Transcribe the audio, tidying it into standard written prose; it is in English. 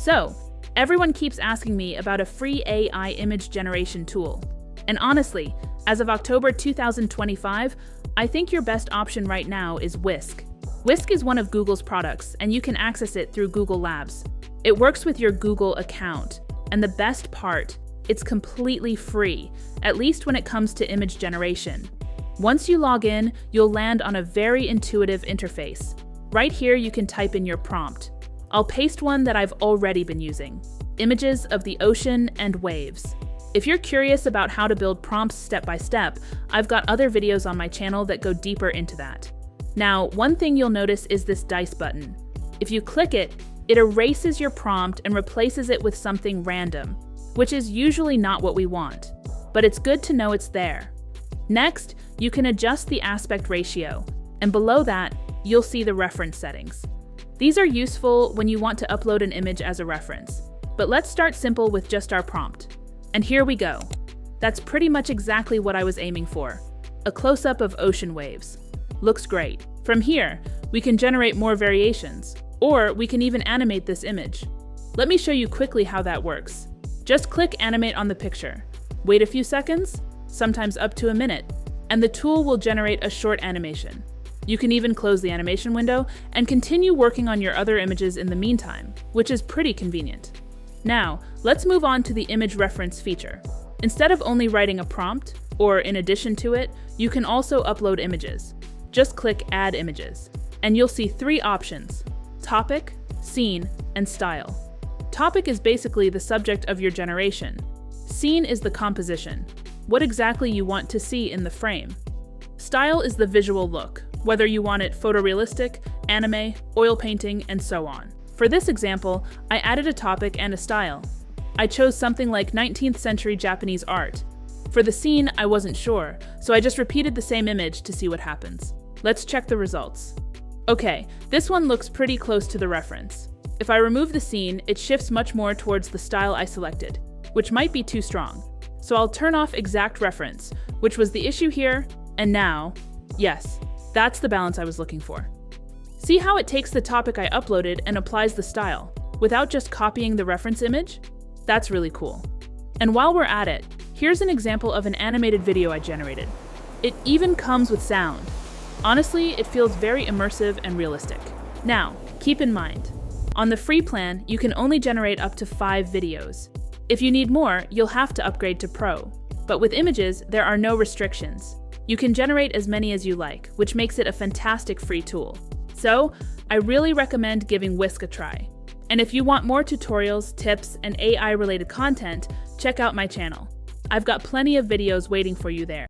So, everyone keeps asking me about a free AI image generation tool. And honestly, as of October 2025, I think your best option right now is WISC. WISC is one of Google's products, and you can access it through Google Labs. It works with your Google account, and the best part, it's completely free, at least when it comes to image generation. Once you log in, you'll land on a very intuitive interface. Right here, you can type in your prompt. I'll paste one that I've already been using: images of the ocean and waves. If you're curious about how to build prompts step by step, I've got other videos on my channel that go deeper into that. Now, one thing you'll notice is this dice button. If you click it, it erases your prompt and replaces it with something random, which is usually not what we want, but it's good to know it's there. Next, you can adjust the aspect ratio, and below that, you'll see the reference settings. These are useful when you want to upload an image as a reference, but let's start simple with just our prompt. And here we go. That's pretty much exactly what I was aiming for. A close-up of ocean waves. Looks great. From here, we can generate more variations, or we can even animate this image. Let me show you quickly how that works. Just click Animate on the picture. Wait a few seconds, sometimes up to a minute, and the tool will generate a short animation. You can even close the animation window and continue working on your other images in the meantime, which is pretty convenient. Now, let's move on to the image reference feature. Instead of only writing a prompt, or in addition to it, you can also upload images. Just click Add Images, and you'll see 3 options: topic, scene, and style. Topic is basically the subject of your generation. Scene is the composition, what exactly you want to see in the frame. Style is the visual look, whether you want it photorealistic, anime, oil painting, and so on. For this example, I added a topic and a style. I chose something like 19th century Japanese art. For the scene, I wasn't sure, so I just repeated the same image to see what happens. Let's check the results. Okay, this one looks pretty close to the reference. If I remove the scene, it shifts much more towards the style I selected, which might be too strong. So I'll turn off exact reference, which was the issue here, and now, yes, that's the balance I was looking for. See how it takes the topic I uploaded and applies the style, without just copying the reference image? That's really cool. And while we're at it, here's an example of an animated video I generated. It even comes with sound. Honestly, it feels very immersive and realistic. Now, keep in mind, on the free plan, you can only generate up to 5 videos. If you need more, you'll have to upgrade to Pro. But with images, there are no restrictions. You can generate as many as you like, which makes it a fantastic free tool. So, I really recommend giving WISC a try. And if you want more tutorials, tips, and AI-related content, check out my channel. I've got plenty of videos waiting for you there.